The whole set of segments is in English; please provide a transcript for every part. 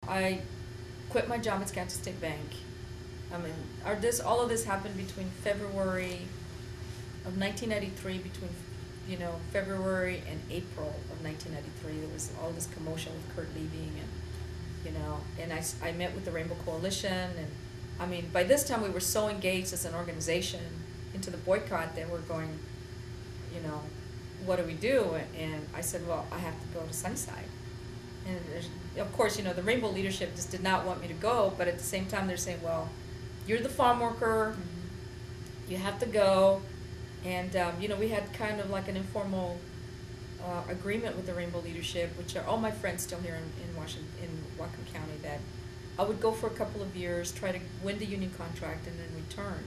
I quit my job at Skagit State Bank. I mean, all of this happened between February of 1993, between, February and April of 1993. There was all this commotion with Kurt leaving, and I met with the Rainbow Coalition, and I mean, by this time we were so engaged as an organization into the boycott that we're going, what do we do? And I said, well, I have to go to Sunnyside. And of course, the Rainbow leadership just did not want me to go, but at the same time they're saying, well, you're the farm worker, you have to go. And, we had kind of like an informal agreement with the Rainbow leadership, which are all my friends still here in Whatcom County, that I would go for a couple of years, try to win the union contract, and then return.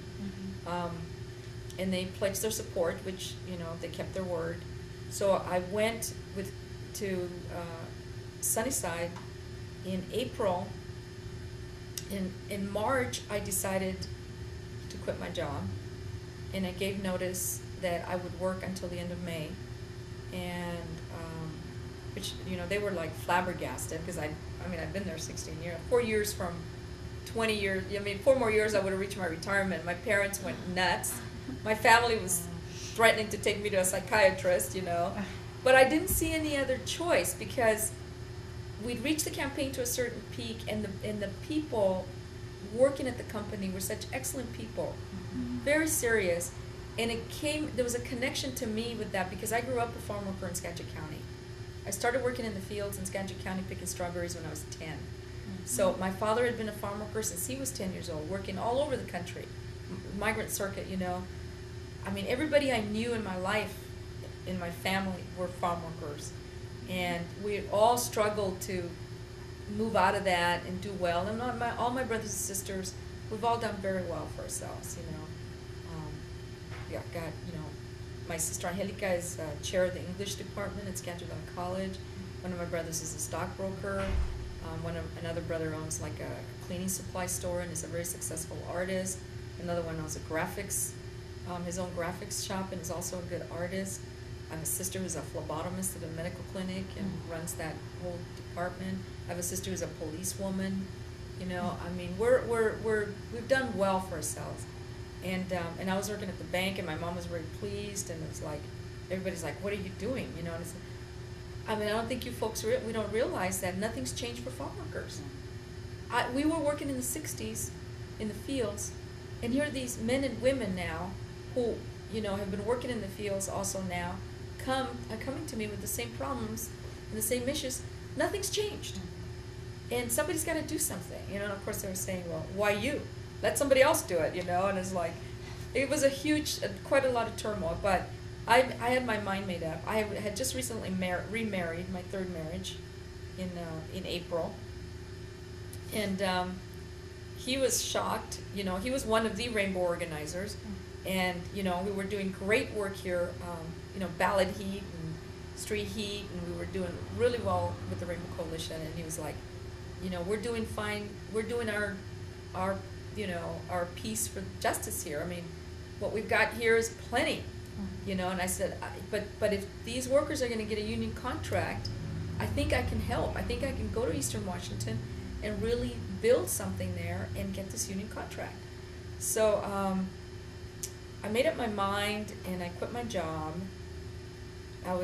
And they pledged their support, which, they kept their word. So I went to Sunnyside in April. In March, I decided to quit my job, and I gave notice that I would work until the end of May, and which they were like flabbergasted, because I've been there 16 years, 4 years from 20 years. 4 more years I would have reached my retirement. My parents went nuts. My family was threatening to take me to a psychiatrist, but I didn't see any other choice, because we'd reached the campaign to a certain peak, and the people working at the company were such excellent people, very serious, and there was a connection to me with that, because I grew up a farm worker in Skagit County. I started working in the fields in Skagit County picking strawberries when I was 10. So my father had been a farm worker since he was 10 years old, working all over the country, migrant circuit, everybody I knew in my life, in my family, were farm workers. And we all struggled to move out of that and do well. And all my brothers and sisters, we've all done very well for ourselves, my sister Angelica is chair of the English department at Skagit College. One of my brothers is a stockbroker. Another brother owns like a cleaning supply store and is a very successful artist. Another one owns his own graphics shop, and is also a good artist. I have a sister who's a phlebotomist at a medical clinic and runs that whole department. I have a sister who's a policewoman. We've done well for ourselves. And I was working at the bank, and my mom was very pleased, and it was like, everybody's like, what are you doing? And it's, I don't think you folks, we don't realize that nothing's changed for farm workers. We were working in the 60s in the fields, and here are these men and women now who, have been working in the fields also now, are coming to me with the same problems and the same issues. Nothing's changed. And somebody's got to do something, and of course they were saying, well, why you? Let somebody else do it, and it's like, it was quite a lot of turmoil, but I had my mind made up. I had just recently remarried, my third marriage, in April, and he was shocked. He was one of the Rainbow organizers, and we were doing great work here, ballot heat and street heat, and we were doing really well with the Rainbow Coalition. And he was like, we're doing fine. We're doing our piece for justice here. What we've got here is plenty. And I said, but if these workers are going to get a union contract, I think I can help. I think I can go to Eastern Washington and really build something there and get this union contract. So I made up my mind, and I quit my job. I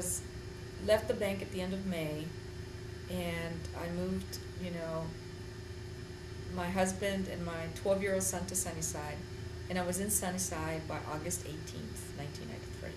left the bank at the end of May, and I moved, my husband and my 12-year-old son to Sunnyside, and I was in Sunnyside by August 18th, 1993.